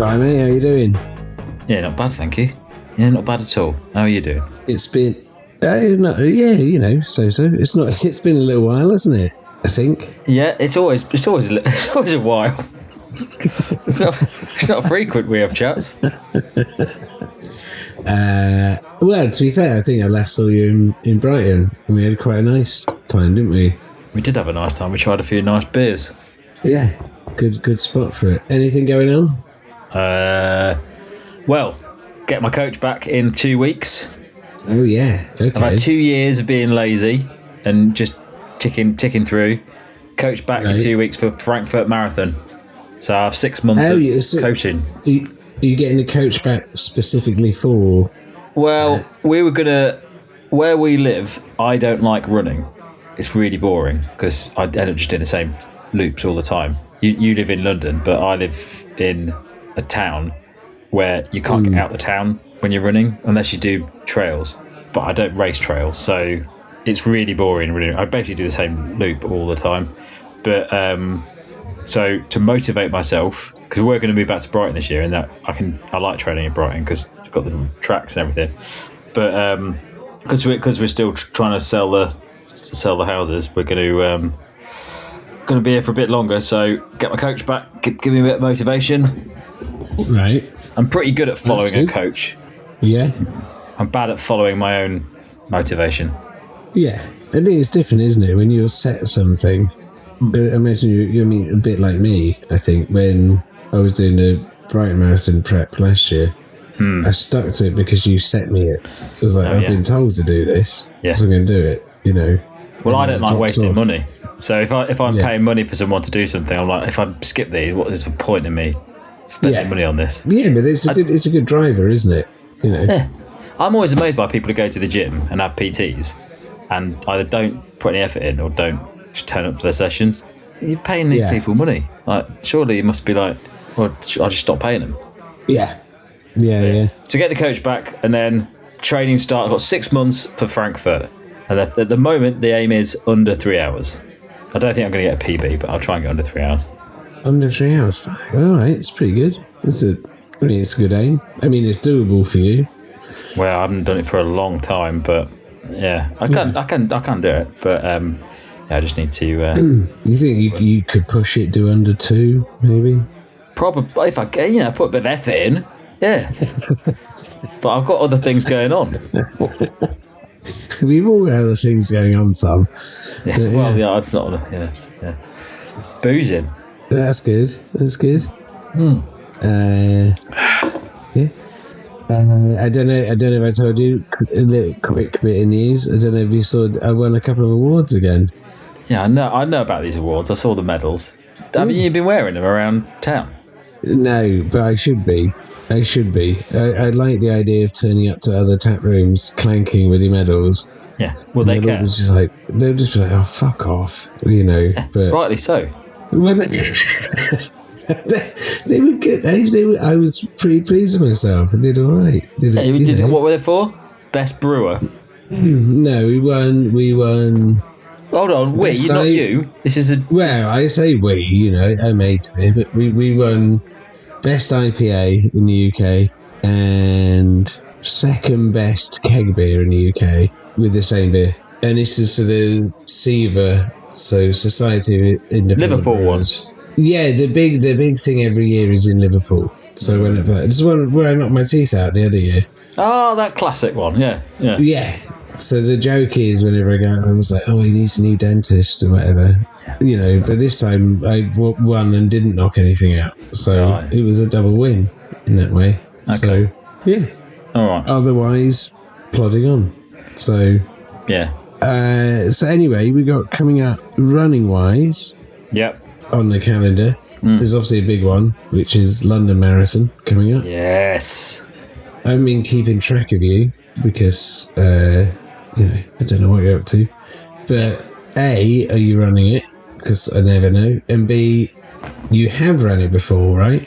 Right, mate, how you doing? Yeah, not bad, thank you. Yeah, not bad at all. How are you doing? It's been, so. It's been a little while, hasn't it? I think. Yeah, it's always a while. it's not frequent we have chats. Well, to be fair, I think I last saw you in Brighton, and we had quite a nice time, didn't we? We did have a nice time. We tried a few nice beers. Yeah, good spot for it. Anything going on? Well, get my coach back in 2 weeks. Oh yeah, okay. I've had 2 years of being lazy and just ticking through. Coach back in 2 weeks for Frankfurt Marathon. So I have 6 months of coaching. Are you getting the coach back specifically for? Well, we were gonna. Where we live, I don't like running. It's really boring because I end up just doing the same loops all the time. You live in London, but I live in a town where you can't get out the town when you're running unless you do trails. But I don't race trails, so it's really boring. Really, I basically do the same loop all the time. But so to motivate myself, because we're going to move back to Brighton this year, and that I like training in Brighton because it's got the tracks and everything. But because we're still trying to sell the houses, we're going to be here for a bit longer. So get my coach back, give me a bit of motivation. Right. I'm pretty good at following a coach. Yeah. I'm bad at following my own motivation. Yeah, I think it's different, isn't it? When you're set something, I imagine you mean a bit like me. I think when I was doing the Brighton Marathon prep last year, I stuck to it because you set me it. It was like, I've been told to do this, so I'm going to do it. You know. Well, I don't like wasting money. So if I'm paying money for someone to do something, I'm like, if I skip these, what is the point in me spending money on this? Yeah, but it's a good driver, isn't it? You know. Yeah. I'm always amazed by people who go to the gym and have PTs and either don't put any effort in or don't just turn up for their sessions. You're paying these people money. Like, surely you must be like, well, I'll just stop paying them. Yeah. To get the coach back and then training start. I've got 6 months for Frankfurt. And at the moment, the aim is under 3 hours. I don't think I'm going to get a PB, but I'll try and get under 3 hours. Under 3 hours? All right, it's pretty good. It's a good aim. I mean, it's doable for you. Well, I haven't done it for a long time, but yeah, I can do it. But I just need to. You think you could push it to under 2, maybe? Probably if I put a bit of effort in, yeah. But I've got other things going on. We've all got other things going on, Tom. Yeah, well, it's not. Yeah. Boozing. That's good. Yeah. I don't know if I told you a little quick bit of news. I don't know if you saw I won a couple of awards again. Yeah, I know about these awards. I saw the medals. I mean, you've been wearing them around town. No, but I should be. I like the idea of turning up to other tap rooms, clanking with your medals. Yeah, well, they can. They'll just be like, oh, fuck off, you know. Yeah, but rightly so. Well, they were good. I was pretty pleased with myself. I did all right. What were they for? Best brewer? No, we won. Hold on, not you. This is a... Well, I say we, you know, I made it, but we won Best IPA in the UK and second best keg beer in the UK with the same beer. And this is for the SIVA, so Society of Independent Liverpool Brewers. Yeah, the big thing every year is in Liverpool. So I went up there. This is where I knocked my teeth out the other year. Oh, that classic one, yeah. Yeah. So the joke is whenever I go, I was like, oh, he needs a new dentist or whatever. You know, but this time I won and didn't knock anything out. So It was a double win in that way. Okay. So, yeah. All right. Otherwise, plodding on. So, yeah. So anyway, we got coming up running-wise. Yep. On the calendar. There's obviously a big one, which is London Marathon coming up. Yes. I haven't been keeping track of you because, I don't know what you're up to. But A, are you running it? Because I never know. And B, you have run it before, right?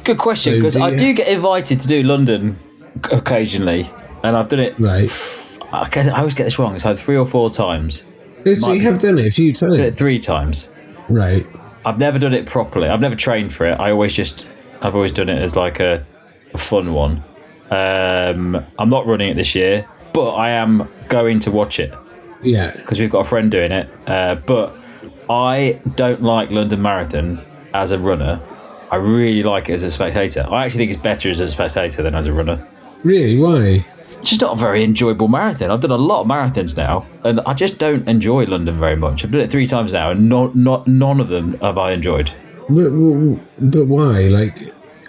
Good question, because I do get invited to do London occasionally, and I've done it. Right. I always get this wrong. It's like 3 or 4 times. So you have done it a few times? I've done it 3 times. Right. I've never done it properly. I've never trained for it. I always just I've always done it as like a fun one. I'm not running it this year, but I am going to watch it. Yeah. Because we've got a friend doing it. But I don't like London Marathon as a runner. I really like it as a spectator. I actually think it's better as a spectator than as a runner. Really? Why? It's just not a very enjoyable marathon. I've done a lot of marathons now, and I just don't enjoy London very much. I've done it 3 times now, and none of them have I enjoyed. But why? Like,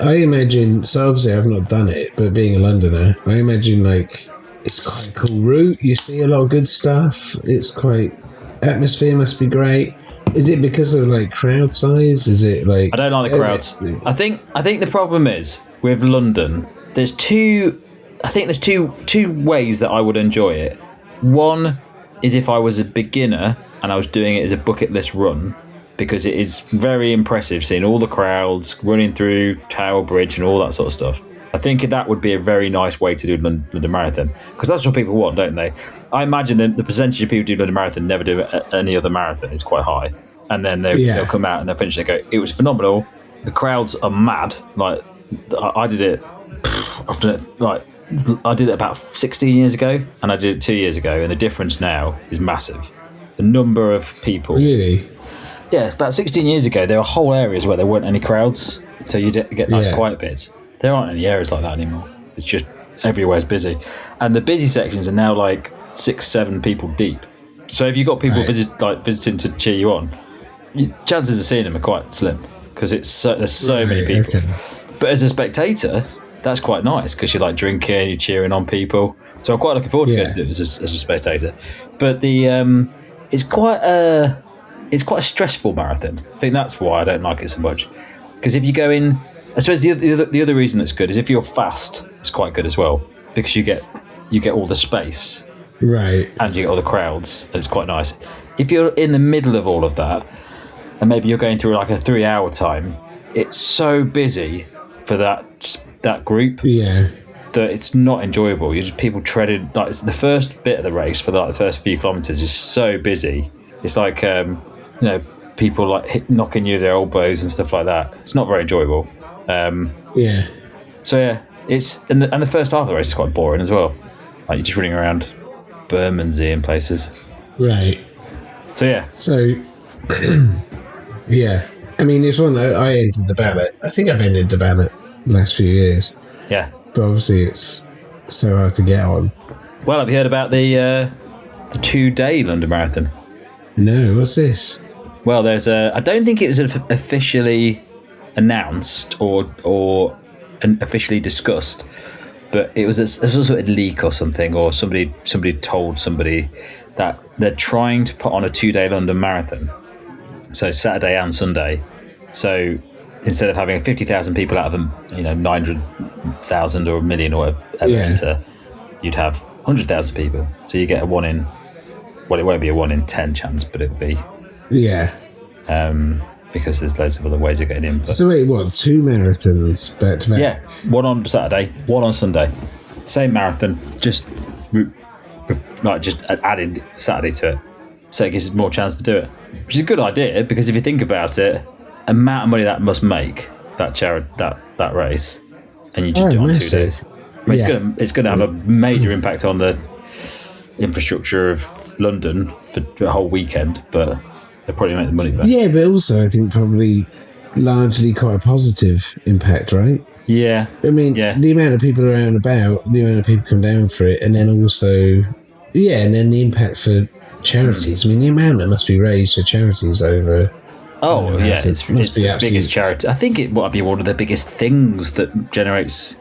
I imagine, so obviously I've not done it, but being a Londoner, I imagine like it's quite a cool route. You see a lot of good stuff. It's quite, atmosphere must be great. Is it because of like crowd size? Is it like, I don't like the crowds. I think the problem is with London, there's two ways that I would enjoy it. One is if I was a beginner and I was doing it as a bucket list run, because it is very impressive seeing all the crowds running through Tower Bridge and all that sort of stuff. I think that would be a very nice way to do London Marathon, because that's what people want, don't they? I imagine the percentage of people who do London Marathon never do any other marathon is quite high. And then they'll come out and they'll finish, they go, it was phenomenal. The crowds are mad. Like, I did it, I did it about 16 years ago, and I did it 2 years ago, and the difference now is massive. The number of people. Really? Yeah, it's about 16 years ago, there were whole areas where there weren't any crowds, so you get nice quiet bits. There aren't any areas like that anymore. It's just everywhere's busy. And the busy sections are now like 6-7 people deep. So if you've got people visiting to cheer you on, chances of seeing them are quite slim, because there's so many people. Okay. But as a spectator, that's quite nice, because you're like drinking, you're cheering on people. So I'm quite looking forward to going to it as a spectator. But it's quite a stressful marathon. I think that's why I don't like it so much. Because if you go in, I suppose the other reason it's good is if you're fast, it's quite good as well, because you get all the space, right, and you get all the crowds, and it's quite nice. If you're in the middle of all of that, and maybe you're going through like a 3-hour time, it's so busy for that group, that it's not enjoyable. You're just people treading, like, it's the first bit of the race for the first few kilometers is so busy. It's like people like knocking you with their elbows and stuff like that. It's not very enjoyable. So it's and the first half of the race is quite boring as well. Like, you're just running around Bermondsey and places. Right. So yeah. I mean, it's one that I entered the ballot. I think I've entered the ballot the last few years. Yeah. But obviously it's so hard to get on. Well, have you heard about the 2-day London Marathon? No, what's this? Well, there's I don't think it was officially announced or officially discussed, but it was also a leak or something, or somebody told somebody that they're trying to put on a 2-day London Marathon, so Saturday and Sunday. So instead of having 50,000 people out of them, 900,000 or a million or whatever enter, you'd have 100,000 people. So you get a 1 in, well, it won't be a 1 in 10 chance, but it'll be because there's loads of other ways of getting in. But, so wait, what? 2 marathons back to back? Yeah, 1 on Saturday, 1 on Sunday, same marathon, just adding Saturday to it, so it gives us more chance to do it, which is a good idea, because if you think about it, amount of money that must make that race, and you just do it on massive. 2 days. I mean, it's going to have a major impact on the infrastructure of London for a whole weekend, but they'll probably make the money back. Yeah, but also I think probably largely quite a positive impact, right? Yeah. I mean, the amount of people are out and about, the amount of people come down for it, and then also, and then the impact for charities. I mean, the amount that must be raised for charities over... it's the biggest charity. I think it might be one of the biggest things that generates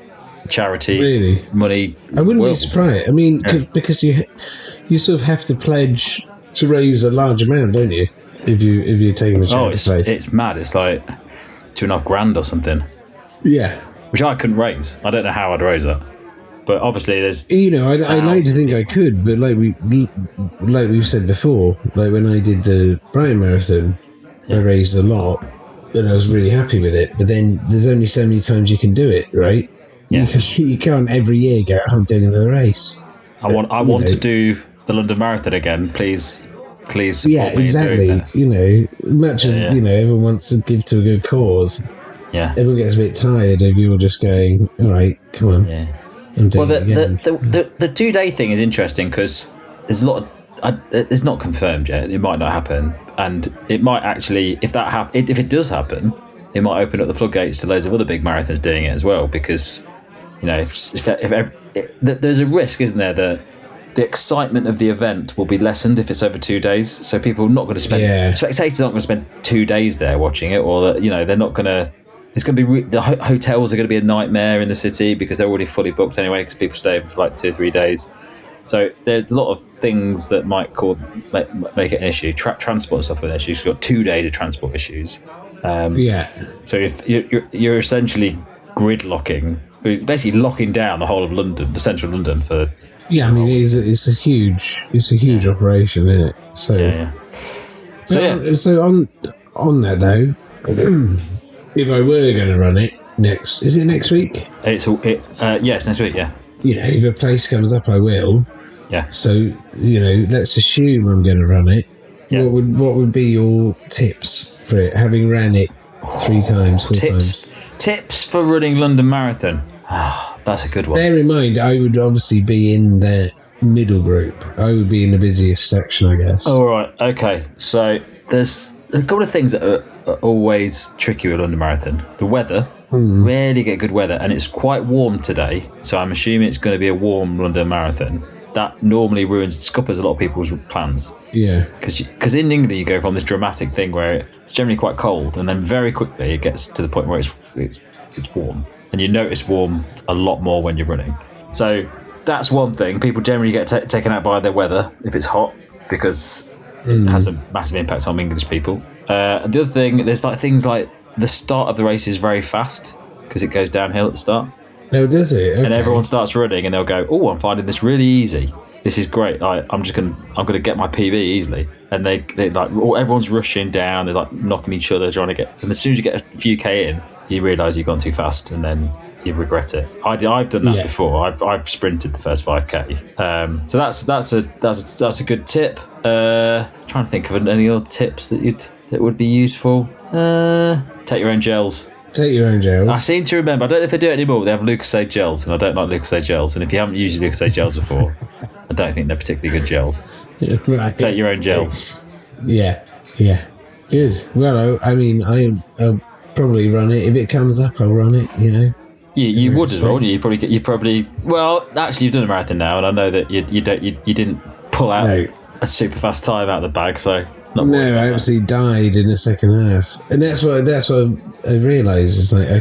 charity money. I wouldn't be surprised. I mean, because you sort of have to pledge to raise a large amount, don't you? If you're taking the charity place. It's mad. It's like $2,500 or something. Yeah, which I couldn't raise. I don't know how I'd raise that. But obviously, there's I'd like to think I could, but like we've said before, like when I did the Brighton Marathon, I raised a lot, and I was really happy with it. But then there's only so many times you can do it, right? Yeah. You can't every year go, I'm doing another race. I want to do the London Marathon again. Please support me. Exactly. Much as everyone wants to give to a good cause, Yeah. Everyone gets a bit tired if you're just going, all right, come on. Yeah. I'm doing Well, it again. the 2-day thing is interesting because there's a lot of, it's not confirmed yet. It might not happen, and it might actually, if it does happen, it might open up the floodgates to loads of other big marathons doing it as well. Because if there's a risk, isn't there, that the excitement of the event will be lessened if it's over 2 days. So people are not going to spend spectators aren't going to spend 2 days there watching it, or that they're not going to. It's going to be the hotels are going to be a nightmare in the city because they're already fully booked anyway because people stay for like 2 or 3 days. So there's a lot of things that might make it an issue. Transport stuff an issue. You've got 2 days of transport issues. So if you're essentially gridlocking, basically locking down the whole of London, the central London for. Yeah, I mean it's a huge operation, isn't it? So So on that though. If I were going to run it is it next week? It's next week, yeah. If a place comes up, I will. Yeah. So, let's assume I'm going to run it. Yeah. What would be your tips for it, having ran it 3 times, 4 times? Tips for running London Marathon. That's a good one. Bear in mind, I would obviously be in the middle group. I would be in the busiest section, I guess. All right. Okay. So there's a couple of things that are always tricky with London Marathon. The weather, rarely get good weather, and it's quite warm today, so I'm assuming it's going to be a warm London Marathon. That normally scuppers a lot of people's plans. Yeah. Because in England you go from this dramatic thing where it's generally quite cold, and then very quickly it gets to the point where it's warm, and you notice warm a lot more when you're running. So that's one thing. People generally get taken out by their weather if it's hot, because it has a massive impact on English people. The other thing, there's things like the start of the race is very fast because it goes downhill at the start. Oh, does it? Okay. And everyone starts running and they'll go, "Oh, I'm finding this really easy. This is great. I'm gonna get my PB easily." And they everyone's rushing down. They're knocking each other, trying to get. And as soon as you get a few K in, you realise you've gone too fast, and then you regret it. I've done that before. I've sprinted the first 5K. So that's a good tip. Trying to think of any other tips that would be useful. Take your own gels. Take your own gels. I seem to remember, I don't know if they do it anymore, but they have Lucozade gels, and I don't like Lucozade gels. And if you haven't used Lucozade gels before, I don't think they're particularly good gels. Right. Take your own gels. Yeah. Good. Well, I mean, I'll probably run it. If it comes up, I'll run it, You would as well, wouldn't you? You probably. Well, actually, you've done a marathon now, and I know that you didn't pull out a super fast time out of the bag, so. I actually died in the second half, and that's what I realised. It's like I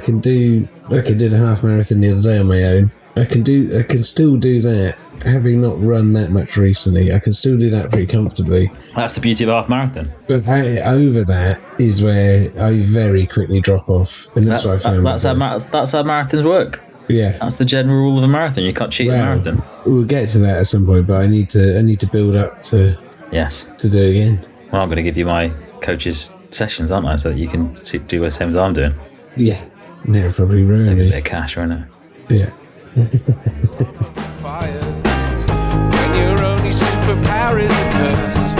did a half marathon the other day on my own. I can still do that, having not run that much recently. I can still do that pretty comfortably. That's the beauty of a half marathon. But over that is where I very quickly drop off, and that's what I found. That's how marathons work. Yeah, that's the general rule of a marathon. You can't cheat a marathon. We'll get to that at some point, but I need to build up to do it again. Well, I'm going to give you my coach's sessions, aren't I, so that you can do the same as I'm doing. Yeah, they'll probably ruin it. A bit of cash, won't it? Yeah. When your only superpower is a curse,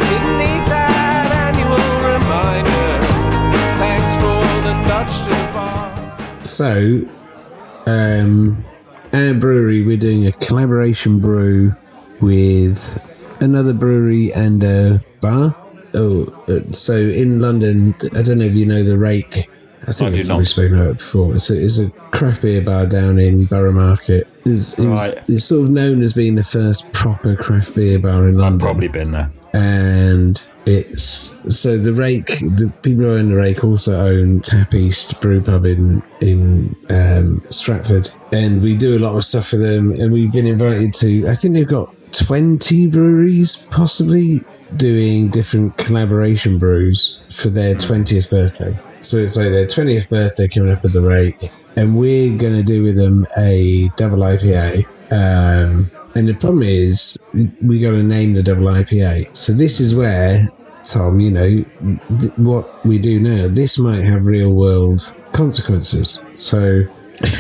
didn't need that annual reminder. Thanks for the nudge to the bar. So, our brewery, we're doing a collaboration brew with another brewery and a bar. So in London, I don't know if you know the Rake. I think I've probably spoken about it before. It's a craft beer bar down in Borough Market. It's sort of known as being the first proper craft beer bar in London. I've probably been there. And so the Rake, the people who own the Rake also own Tap East Brew Pub in Stratford, and we do a lot of stuff for them. And we've been invited to, I think they've got 20 breweries possibly doing different collaboration brews for their 20th birthday. So it's like their 20th birthday coming up at the Rake, and we're going to do with them a double IPA. And the problem is, we got to name the double IPA. So this is where, Tom, what we do now, this might have real world consequences. So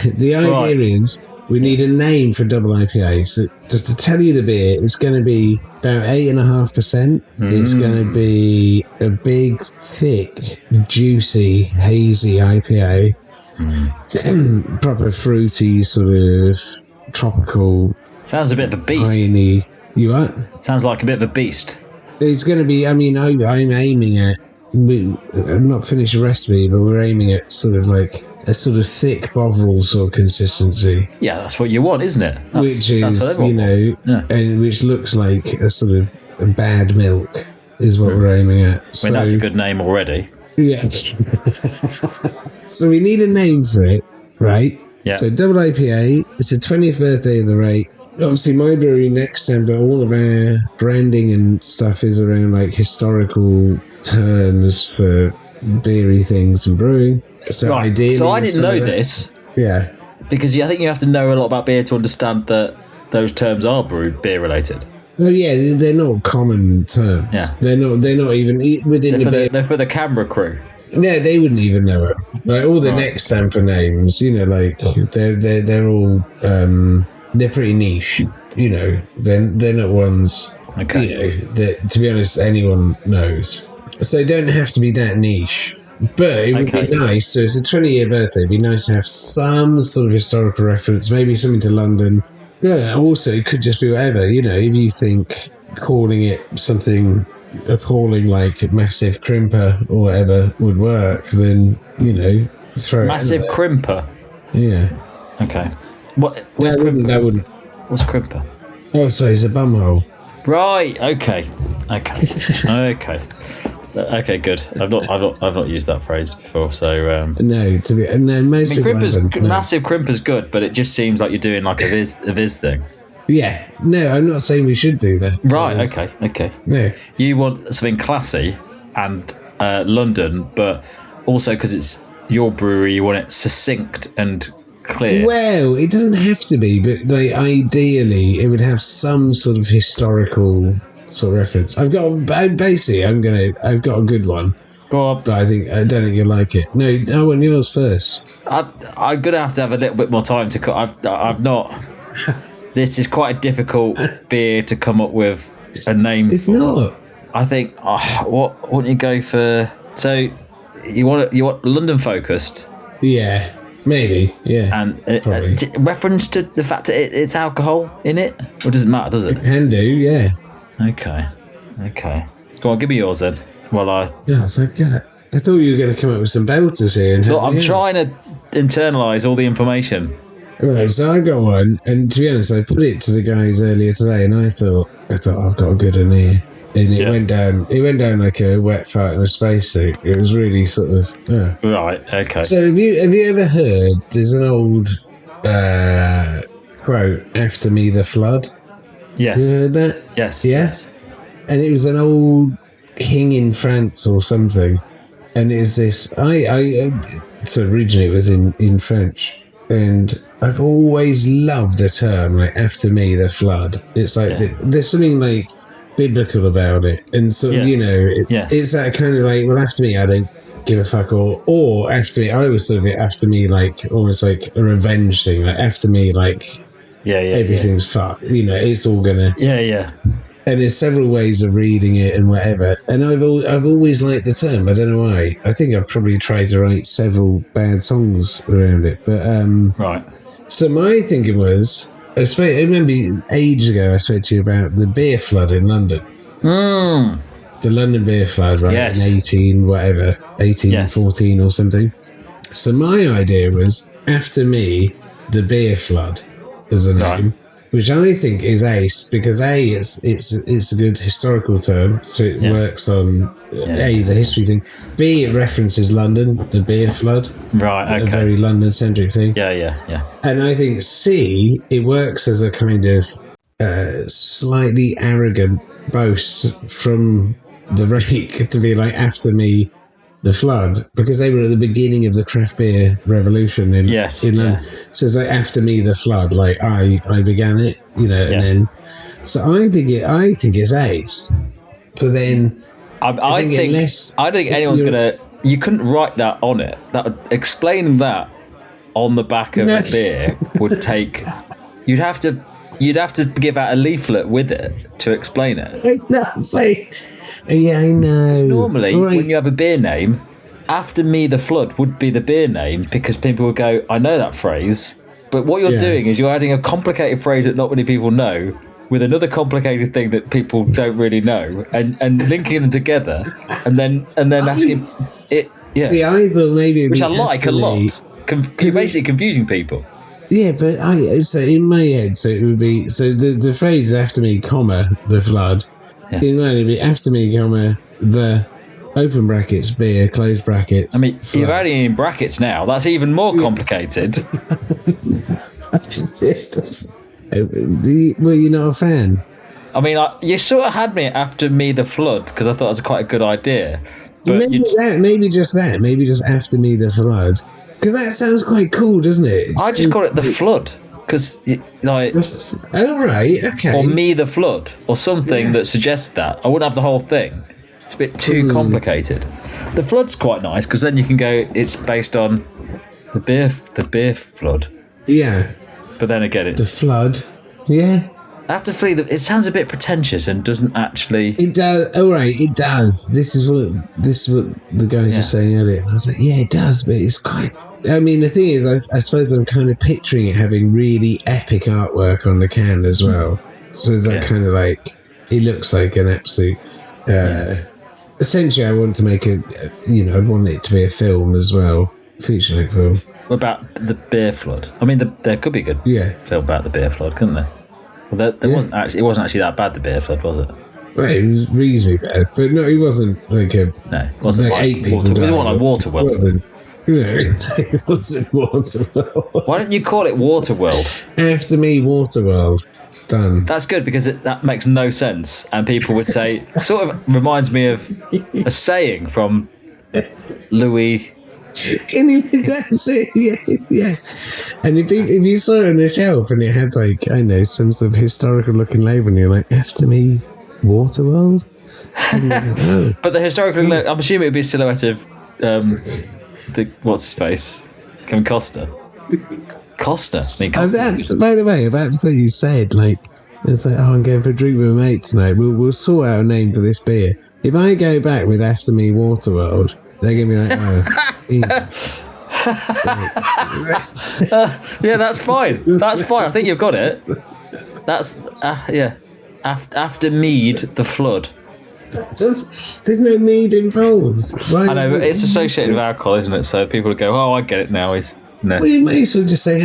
the idea is We need a name for double IPA. So just to tell you the beer, it's going to be about 8.5%. It's going to be a big, thick, juicy, hazy IPA. Proper fruity, sort of tropical. Sounds a bit of a beast. Piney. You what? Sounds like a bit of a beast. It's going to be, I'm aiming at, I've not finished the recipe, but we're aiming at sort of like a sort of thick Bovril sort of consistency. Yeah, that's what you want, isn't it? Which is, and which looks like a sort of a bad milk is what we're aiming at. I mean, that's a good name already. Yeah. So we need a name for it, right? Yeah. So double IPA, it's the 20th birthday of the rate. Obviously, my brewery next time, but all of our branding and stuff is around like historical terms for beery things and brewing. So right. ideally, so I didn't know this. Yeah. Because I think you have to know a lot about beer to understand that those terms are beer related. Oh yeah, they're not common terms. Yeah. They're not even within the beer. They're for the camera crew. No, they wouldn't even know it. Like all the next stamper names, like they're all they're pretty niche. They're not ones. Okay. That to be honest, anyone knows. So they don't have to be that niche. But it would be nice. So it's a 20-year birthday. It'd be nice to have some sort of historical reference, maybe something to London. Yeah. Also, it could just be whatever. If you think calling it something appalling like massive crimper or whatever would work, then throw it massive crimper. Yeah. Okay. Where's crimper? That wouldn't. What's crimper? Oh, sorry, it's a bumhole. Right. Okay. Okay. Good. I've not used that phrase before. So most people haven't. Massive crimper's good, but it just seems like you're doing like a viz thing. Yeah. No, I'm not saying we should do that. Right. Okay. No. You want something classy and London, but also because it's your brewery, you want it succinct and clear. Well, it doesn't have to be, but ideally, it would have some sort of historical sort of reference. I've got a good one. Go on. But I don't think you'll like it. No, I want yours first. I'm gonna have to have a little bit more time to cut. I've not. This is quite a difficult beer to come up with a name. It's for. not. I think. What wouldn't you go for? So you want London focused? Yeah, maybe. Yeah, and reference to the fact that it's alcohol in it, or does it matter? Does it? It can do. Yeah. Okay. Go on, give me yours then. While I. Yeah, I thought you were going to come up with some belters here. Look, I'm trying to internalise all the information. Right, so I got one, and to be honest, I put it to the guys earlier today, and I thought I've got a good one here, and it went down like a wet fart in a spacesuit. It was really sort of right. Okay. So have you ever heard? There's an old quote: "After me the flood." Yes. You heard that? Yes. Yeah? Yes. And it was an old king in France or something, and it was this. So originally it was in French, and I've always loved the term like "after me the flood." It's like there's something like biblical about it, and so it's that kind of like, well, after me I don't give a fuck, or after me I always sort of it after me like almost like a revenge thing, like after me like everything's fucked. It's all gonna And there's several ways of reading it and whatever. And I've always liked the term. I don't know why. I think I've probably tried to write several bad songs around it. But right. So my thinking was, I remember ages ago I spoke to you about the beer flood in London. The London beer flood, right? Yes. In 1814 or something. So my idea was, after me, the beer flood as a name. Which I think is ace, because it's a good historical term, so it works on the history thing. B, it references London, the beer flood, right? Okay, a very London-centric thing. Yeah. And I think C, it works as a kind of slightly arrogant boast from the rake to be like, after me, the flood, because they were at the beginning of the craft beer revolution in London. So it's like, after me the flood, like I began it, and then so I think it's ace. But then I think anyone's gonna. You couldn't write that on it. Explaining that on the back of a beer would take. You'd have to give out a leaflet with it to explain it. Yeah, I know. Normally, when you have a beer name, After Me the Flood would be the beer name because people would go, I know that phrase. But what you're doing is you're adding a complicated phrase that not many people know with another complicated thing that people don't really know, and linking them together, and then asking it. Yeah. See, I thought maybe it'd which be I like a lot. You're basically confusing people. Yeah, but so in my head, so it would be the phrase after me, comma the flood. Yeah. In mine, it'd be after me, comma the open brackets beer, close brackets. I mean, flood. you're adding in brackets now. That's even more complicated. Well, you're not a fan. I mean, you sort of had me after me the flood because I thought it was quite a good idea. But Maybe just after me the flood, because that sounds quite cool, doesn't it? I just call it the flood because, like, oh right, okay, or me the flood or something that suggests that. I wouldn't have the whole thing. It's a bit too complicated. The flood's quite nice because then you can go. It's based on the beer flood. Yeah, but then again, it's the flood. Yeah. After Flee, it sounds a bit pretentious and doesn't actually. It does. Oh right, it does. This is what the guys were saying earlier. And I was like, yeah, it does, but it's quite. I mean, the thing is, I suppose I'm kind of picturing it having really epic artwork on the can as well. So is that kind of like it looks like an absolute. Essentially, I want to make I want it to be a film as well, feature-length film. What about the beer flood? I mean, there could be a good film about the beer flood, couldn't there? Well, there wasn't actually. It wasn't actually that bad. The beer flood, was it? Well, it was reasonably bad, but no, it wasn't like a. No, it wasn't like 8 people. It wasn't like Waterworld. It wasn't. It wasn't Waterworld. Why don't you call it Waterworld? After me, Waterworld. Done. That's good because that makes no sense, and people would say sort of reminds me of a saying from Louis. That's it, yeah. And if you saw it on the shelf and it had like, I know, some sort of historical looking label and you're like, after me, Waterworld? But the historical, I'm assuming it would be a silhouette of, what's his face? Kevin Costner. I mean, by the way, I've absolutely said, like, it's like, I'm going for a drink with a mate tonight. We'll sort out a name for this beer. If I go back with After Me, Waterworld, they're going to be like, oh, Jesus. Yeah, that's fine. That's fine. I think you've got it. That's, After Mead, the flood. There's no mead involved. I know, but it's associated with alcohol, isn't it? So people would go, oh, I get it now. No. Well, you may as well just say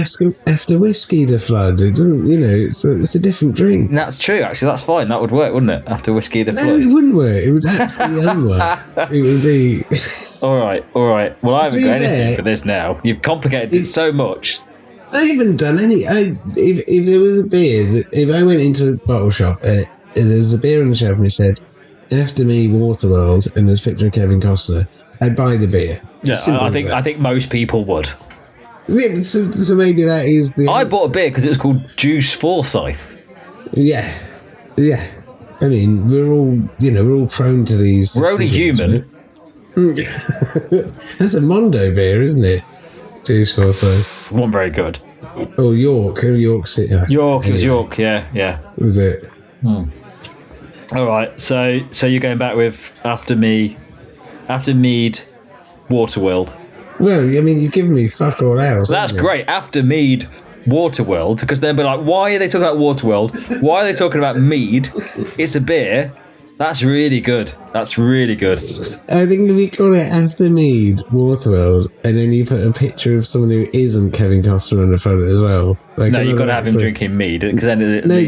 after whiskey the flood. It doesn't, it's a different drink. That's true, actually. That's fine. That would work, wouldn't it? After whiskey the flood. No, it wouldn't work. It would absolutely unwork. It would be. All right. Well, I haven't got anything for this now. You've complicated it so much. I haven't done any. If there was a beer, if I went into a bottle shop, there was a beer on the shelf and it said, After Me, Waterworld, and there's a picture of Kevin Costner, I'd buy the beer. Yeah, I think most people would. Yeah, so maybe that is the. I bought a beer because it was called Juice Forsyth. Yeah. I mean, we're all prone to these. We're only human. That's a Mondo beer, isn't it? Juice Forsyth. One very good. Oh, York City. York, it was York. Yeah. Was it? All right, so you're going back with After Mead, Waterworld. Well, I mean, you've given me fuck all else. That's great. After Mead, Waterworld, because they'll be like, why are they talking about Waterworld? Why are they talking about mead? It's a beer. That's really good. I think if you call it After Mead, Waterworld, and then you put a picture of someone who isn't Kevin Costner in the front as well. Like, no, you've got to have him drinking mead. Because then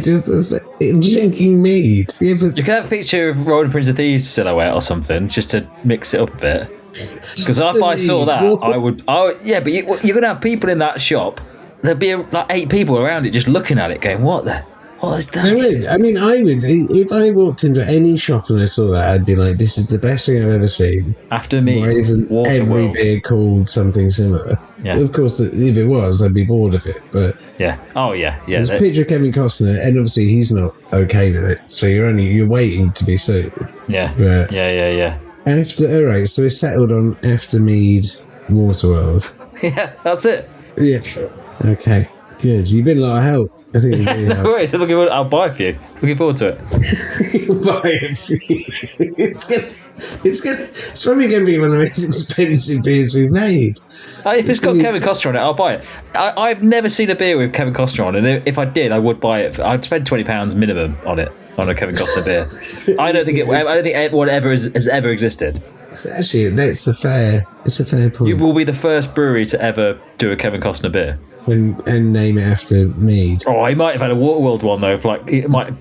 just drinking mead. Yeah, but you could have a picture of Rolling Prince of Thieves silhouette or something, just to mix it up a bit. Because if I saw that, I would. Oh, yeah, but you're going to have people in that shop. There'd be like 8 people around it just looking at it, going, "What is that?" They would. I mean, I would. If I walked into any shop and I saw that, I'd be like, "This is the best thing I've ever seen." After Me, why isn't every beer called something similar? Yeah. Of course, if it was, I'd be bored of it. But yeah, there's a picture of Kevin Costner, and obviously he's not okay with it. So you're waiting to be sued. Yeah. But Yeah. All right, so we settled on After Mead, Waterworld. Yeah, that's it. Yeah. Okay. Good. You've been a lot of help. I think you've been No worries. I'll buy a few. Looking forward to it. It's probably going to be one of the most expensive beers we've made. If it's got Kevin Costner on it, I'll buy it. I've never seen a beer with Kevin Costner on it, and if I did, I would buy it. I'd spend £20 minimum on it, on a Kevin Costner beer. I don't think one ever has ever existed. Actually, it's a fair point. You will be the first brewery to ever do a Kevin Costner beer. And name it after Mead. Oh, he might have had a Waterworld one though,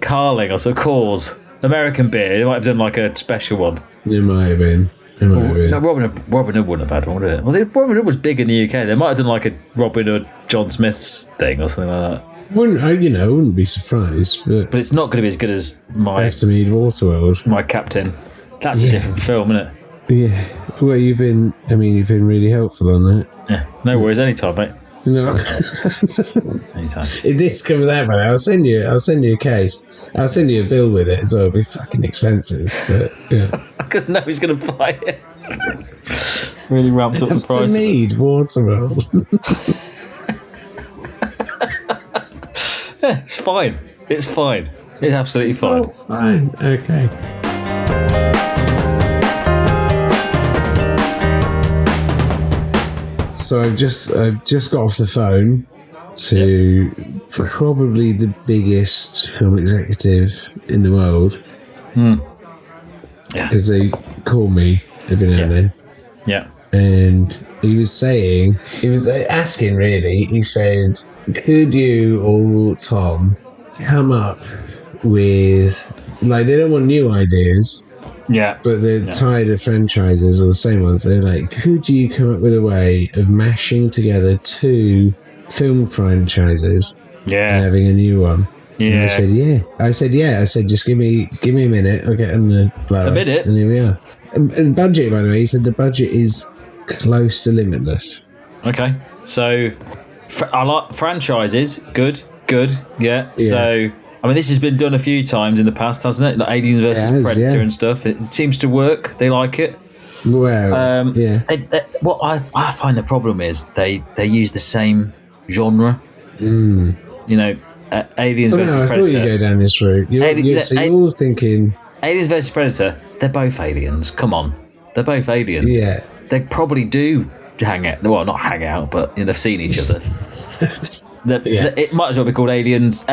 Carling or so Coors American beer. He might have done like a special one. It might have been. No, Robin Hood wouldn't have had one, would it? Well, Robin Hood was big in the UK. They might have done like a Robin Hood John Smith's thing or something like that. I wouldn't be surprised. But it's not going to be as good as my after Mead Waterworld. My Captain. That's a different film, isn't it? Yeah. Well, you've been really helpful on that. Yeah. No worries. Anytime, mate. No. Anytime. If this comes out, man, I'll send you a case. I'll send you a bill with it as well. It'll be fucking expensive, but yeah. Because nobody's going to buy it. Really ramped up the price. Mead Waterworld. Yeah, it's fine. It's fine. It's absolutely fine. Fine. Okay. So I've just got off the phone to probably the biggest film executive in the world. Yeah. Because they call me every now and then. Yeah. And he was asking really, he said, could you or Tom come up with, like, they don't want new ideas. Yeah. But they're tired of franchises or the same ones. They're like, could you come up with a way of mashing together two film franchises and having a new one? Yeah. And I said, yeah. I said, just give me a minute. I'll get on the blower. A minute? And here we are. And budget, by the way, he said the budget is close to limitless. Okay. So, I like franchises. Good. Yeah. So, I mean, this has been done a few times in the past, hasn't it? Like Aliens versus Predator and stuff. It seems to work. They like it. Well, what I find the problem is they use the same genre. Mm. You know, Aliens versus Predator. I thought you'd go down this route. You're thinking... Aliens versus Predator, they're both aliens. Come on. They're both aliens. Yeah. They probably do hang out. Well, not hang out, but they've seen each other. It might as well be called Aliens.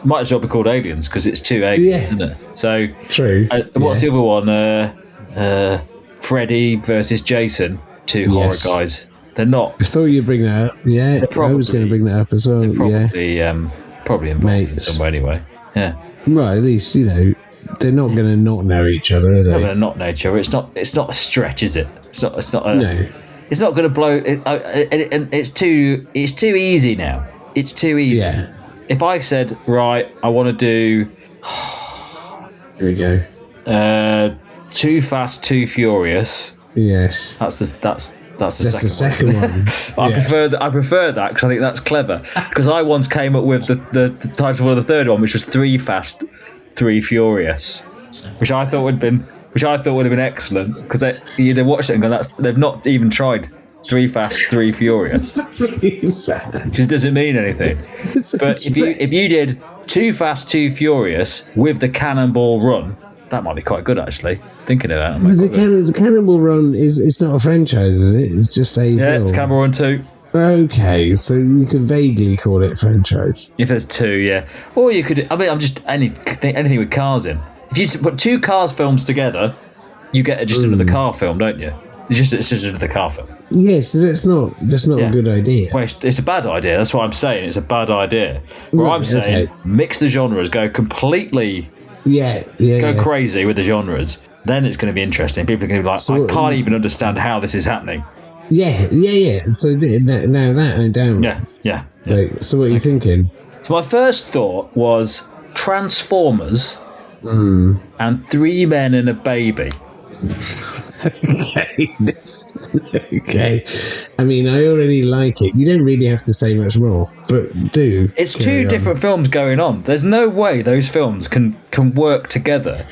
Might as well be called Aliens because it's two aliens, isn't it? So true. What's the other one? Freddy versus Jason. Two horror guys. They're not. I thought you'd bring that up. Yeah, I was going to bring that up as well. Probably involved in some way anyway. Yeah. Right. At least they're not going to not know each other, are they? They're going to not know each other. It's not a stretch, is it? It's not. No. It's not going to blow. And it's too easy now. It's too easy. Yeah. If I said, right, I want to do... Here we go. Too Fast, Too Furious. Yes. That's the second one. I prefer that because I think that's clever. Because I once came up with the title for the third one, which was Three Fast, Three Furious, which I thought would have been excellent because you'd have watched it and gone, they've not even tried Three Fast, Three Furious. Because doesn't mean anything. But if you did Too Fast, Too Furious with the Cannonball Run, that might be quite good actually. Thinking of that. The Cannonball Run it's not a franchise, is it? It's just a film. Yeah, it's Cannonball Run 2. Okay, so you can vaguely call it franchise. If there's two, yeah. Or you could, I'm just anything with cars in. If you put two Cars films together, you get just another car film, don't you? It's just another car film. Yes, so that's not a good idea. Well, it's a bad idea. That's what I'm saying. It's a bad idea. I'm saying mix the genres, go completely, go crazy with the genres. Then it's going to be interesting. People are going to be like, I can't even understand how this is happening. Yeah. So now that I'm down. Yeah. Like, so what are you thinking? So my first thought was Transformers and Three Men and a Baby. Okay. I mean, I already like it. You don't really have to say much more, but do. It's two different films going on. There's no way those films can work together.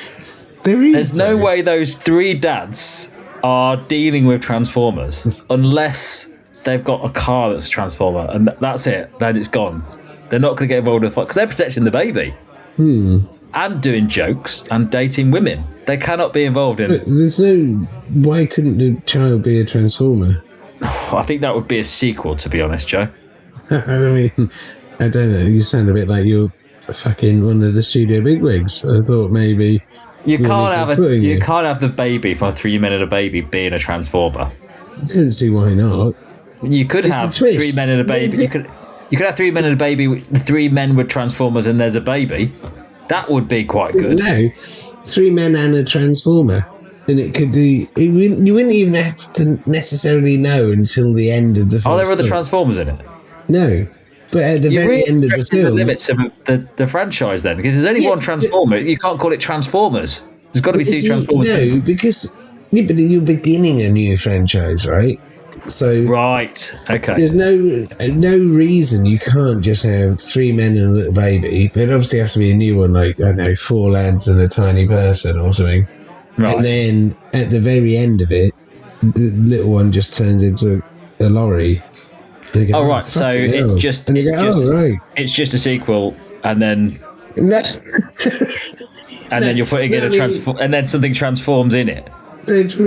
There's no way those three dads are dealing with Transformers unless they've got a car that's a transformer, and that's it. Then it's gone. They're not going to get involved with because they're protecting the baby and doing jokes and dating women. They cannot be involved in. But there's no. Why couldn't the child be a transformer? I think that would be a sequel, to be honest, Joe. I mean, I don't know. You sound a bit like you're fucking one of the studio bigwigs. I thought maybe you can't have the baby from 3 Men and a Baby being a transformer. I didn't see why not. You could have 3 Men and a Baby. You could have 3 Men and a Baby. The 3 men with transformers, and there's a baby. That would be quite good. No, 3 men and a transformer. And it could be... you wouldn't even have to necessarily know until the end of the film. Are there other Transformers in it? No. But at the very end of the film... the limits of the franchise, then. Because there's only one Transformer. You can't call it Transformers. There's got to be 2 Transformers. No, because... Yeah, but you're beginning a new franchise, right? So... Right, okay. There's no reason you can't just have 3 men and a little baby. But it'd obviously have to be a new one, like, I don't know, 4 lads and a tiny person or something. Right. And then at the very end of it, the little one just turns into a lorry. Go, right. So it's just it's just a sequel, and then you're putting in and then something transforms in it. It'd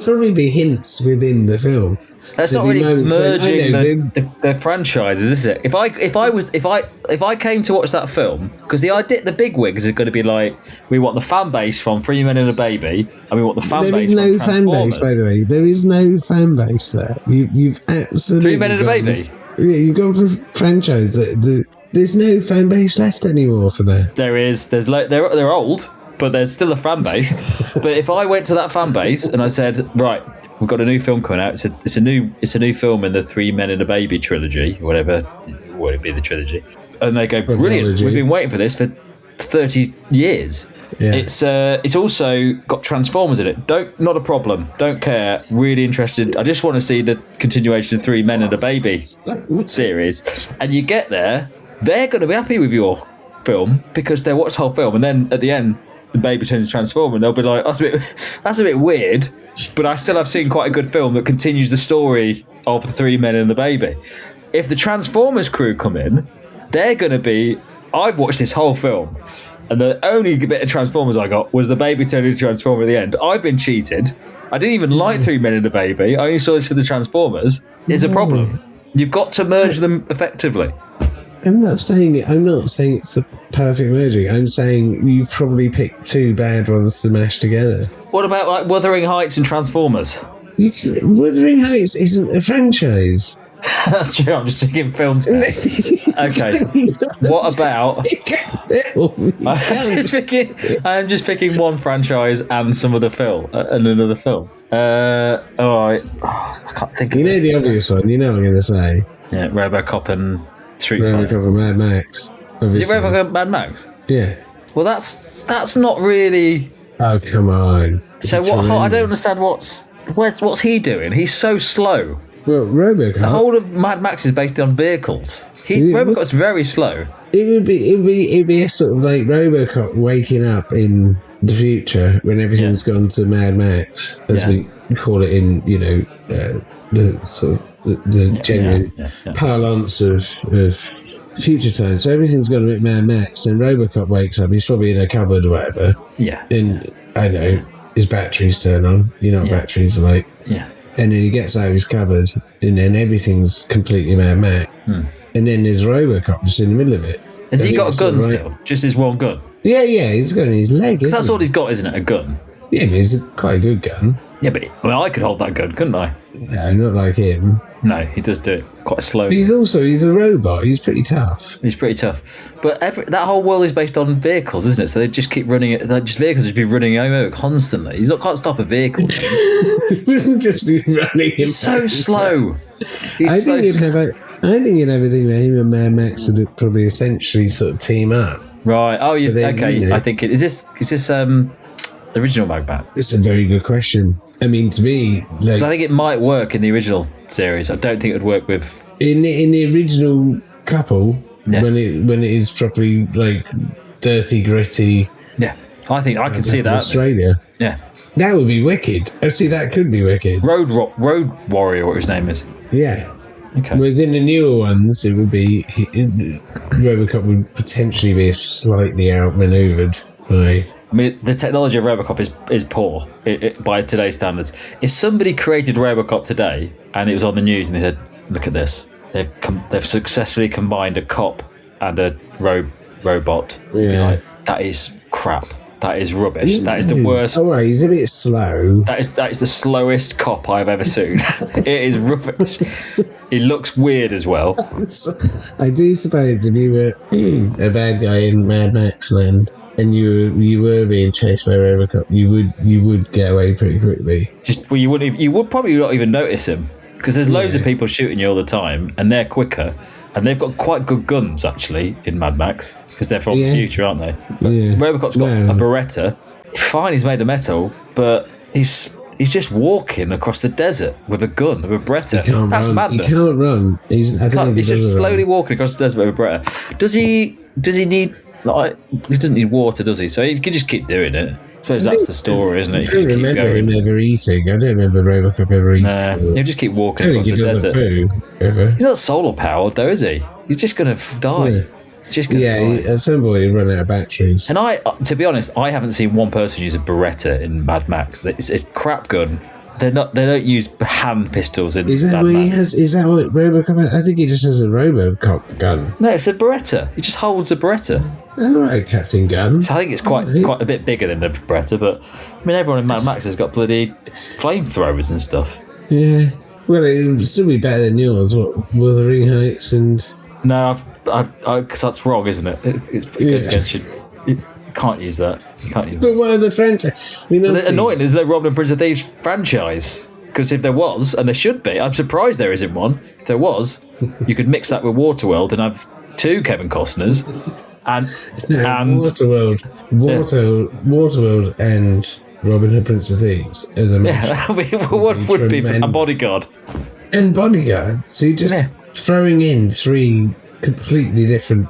probably be hints within the film. That's not really merging the franchises, is it? If I came to watch that film, because the big wigs are going to be like, we want the fan base from 3 Men and a Baby, and we want the fan base. There is no fan base, by the way. There is no fan base there. You've absolutely 3 Men and a Baby. Yeah, you've gone for franchise. There's no fan base left anymore for that. There is. They're old, but there's still a fan base. But if I went to that fan base and I said, right, we've got a new film coming out. It's a new film in the 3 Men and a Baby trilogy, whatever would it be, the trilogy. And they go, brilliant. We've been waiting for this for 30 years. Yeah. It's also got Transformers in it. Not a problem. Don't care. Really interested. I just want to see the continuation of 3 Men and a Baby series. And you get there, they're going to be happy with your film because they watch the whole film, and then at the end, the baby turns to Transformer, and they'll be like, that's a bit weird, but I still have seen quite a good film that continues the story of the 3 Men and the baby. If the Transformers crew come in, they're going to be, I've watched this whole film, and the only bit of Transformers I got was the baby turning into Transformer at the end. I've been cheated. I didn't even like 3 Men and a Baby. I only saw this for the Transformers. It's a problem. You've got to merge them effectively. I'm not saying it's a perfect merging. I'm saying you probably picked 2 bad ones to mash together. What about like Wuthering Heights and Transformers? Wuthering Heights isn't a franchise. That's true. I'm just taking films now. Okay. What about? I'm just picking one franchise and some other film and another film. All right. I can't think. You know the obvious one. You know what I'm going to say. Yeah, RoboCop and Street Fighter. RoboCop and Mad Max. Obviously. Is it RoboCop and Mad Max? Yeah. Well, that's not really. Oh, come on. So what? I don't understand what's he doing? He's so slow. Well, RoboCop. The whole of Mad Max is based on vehicles. RoboCop's very slow. It'd be a sort of like RoboCop waking up in the future when everything's gone to Mad Max, as we call it in, the sort of the genuine parlance of future time. So everything's gone a bit Mad Max, and RoboCop wakes up. He's probably in a cupboard or whatever. Yeah. And I know his batteries turn on. You know what batteries are like. Yeah. And then he gets out of his cupboard, and then everything's completely Mad Max. And then there's RoboCop just in the middle of it. Has he got a gun still? Just his one gun? Yeah, he's got it in his leg. Because that's all he's got, isn't it? A gun. Yeah, but it's quite a good gun. Yeah, but I could hold that gun, couldn't I? No, not like him. No, he does do it quite slowly. But he's a robot. He's pretty tough. But that whole world is based on vehicles, isn't it? So they just keep running it. Vehicles just be running over constantly. Can't stop a vehicle. He wouldn't just be running. He's so slow. I think you'd have everything that him and Mad Max would probably essentially sort of team up. Right. Oh, okay. I think is this the original Mad Max? It's a very good question. I mean, to me, I think it might work in the original series. I don't think it would work with in the original couple when it is properly like dirty, gritty. Yeah, I think I can see that. Australia. Yeah, that would be wicked. I see that could be wicked. Road Warrior, what his name is. Yeah. Okay. Within the newer ones, it would be Robocop would potentially be slightly outmaneuvered by. I mean, the technology of Robocop is poor by today's standards. If somebody created Robocop today and it was on the news and they said, "Look at this, they've successfully combined a cop and a robot," you'd be like, "That is crap. That is rubbish. That is the worst." Oh, right, he's a bit slow. That is the slowest cop I've ever seen. It is rubbish. He looks weird as well. I do suppose if you were a bad guy in Mad Max land and you were being chased by Robocop, you would get away pretty quickly. You would probably not even notice him because there's loads of people shooting you all the time, and they're quicker, and they've got quite good guns actually in Mad Max because they're from the future, aren't they? But Robocop's got a Beretta. Fine, he's made of metal, but he's just walking across the desert with a gun, with a Beretta. That's madness. He can't run. He's just slowly walking across the desert with a Beretta. Does he need? Like, he doesn't need water, does he? So he can just keep doing it. I suppose that's the story, isn't it? I don't remember him ever eating. I don't remember Robocop ever eating. He'll just keep walking across the desert. He's not solar powered, though, is he? He's just going to die. Yeah. He's just die. At some point he'll run out of batteries. And to be honest, I haven't seen one person use a Beretta in Mad Max. It's a crap gun. They don't use hand pistols in Mad Max. Is that what Robocop has? I think he just has a Robocop gun. No, it's a Beretta. He just holds a Beretta. All right, Captain Gun. So I think it's quite a bit bigger than the Beretta, but I mean, everyone in Mad Max has got bloody flamethrowers and stuff. Yeah. Well, it would still be better than yours. What, Wuthering Heights and... No, because that's wrong, isn't it? It goes against you. You can't use that. But what are the franchise? I mean, that's annoying. There's no Robin and Prince of Thieves franchise. Because if there was, and there should be, I'm surprised there isn't one. If there was, you could mix that with Waterworld and have two Kevin Costners. And Waterworld and Robin Hood Prince of Thieves. As I mean, what would be a Bodyguard? And Bodyguard. So you're just throwing in three completely different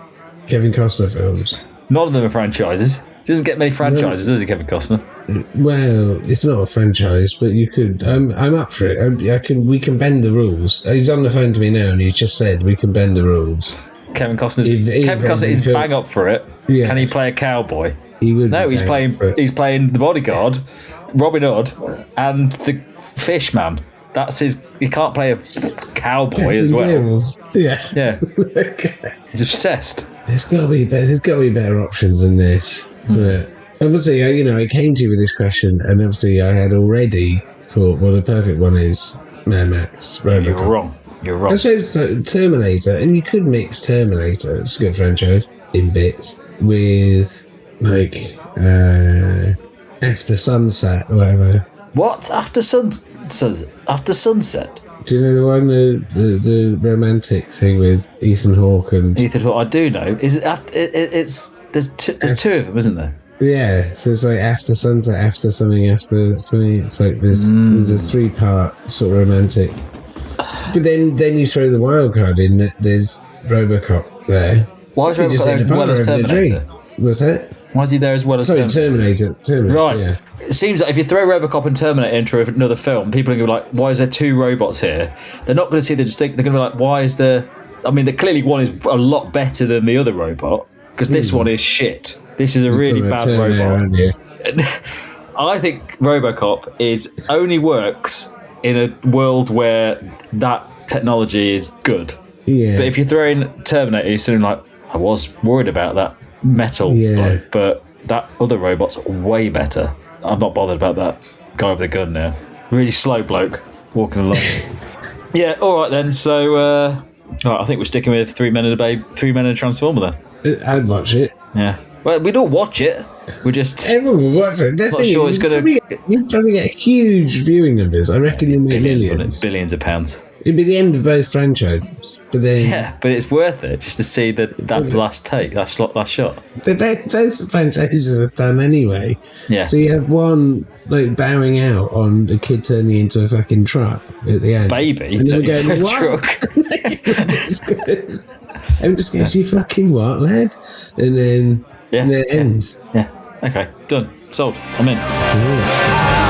Kevin Costner films. None of them are franchises. He doesn't get many franchises, does he, Kevin Costner? Well, it's not a franchise, but you could. I'm up for it. We can bend the rules. He's on the phone to me now, and he just said we can bend the rules. Kevin Costner is bang up for it. Yeah. Can he play a cowboy? He would. No, he's playing the Bodyguard, Robin Hood, and the Fishman. That's his. He can't play a cowboy as well. Gills. Yeah. Okay. He's obsessed. There's got to be better options than this. But obviously, I came to you with this question, and obviously, I had already thought, well, the perfect one is Mad Max. Robocop. You're wrong. I suppose Terminator, and you could mix Terminator, it's a good franchise, in bits, with, like, After Sunset, or whatever. What? After Sunset? Do you know the one, the romantic thing with Ethan Hawke and... Ethan Hawke, I do know. Is it there's two of them, isn't there? Yeah, so it's like After Sunset, after something. It's like there's a 3-part sort of romantic... But then you throw the wild card in that there's Robocop there. Why is Robocop there as well as Terminator? What's that? Why is he there as well as Terminator? Right. Yeah. It seems like if you throw Robocop and Terminator into another film, people are going to be like, why is there two robots here? They're not going to see the distinct. They're going to be like, why is there... I mean, clearly one is a lot better than the other robot, because this one is shit. This is a really bad robot. I think Robocop only works in a world where that technology is good. Yeah. But if you throw in Terminator, you're sort of like, I was worried about that metal bloke, but that other robot's way better. I'm not bothered about that guy with the gun now. Really slow bloke walking along. Yeah, all right then. So, I think we're sticking with 3 Men and a Babe, 3 Men and a Transformer then. I'd watch it. Yeah. Well, we don't watch it. We just... Everyone will watch it. That's not sure it's going to... You'd probably get huge viewing numbers. I reckon you'll make millions. Billions of pounds. It'd be the end of both franchises. But then... Yeah, but it's worth it just to see that last take, last shot. Both franchises are done anyway. Yeah. So you have one like bowing out on a kid turning into a fucking truck at the end. Baby and turning into a truck. I'm just going, you fucking what, lad? And then it ends. Yeah. Okay, done. Sold. I'm in. Yeah.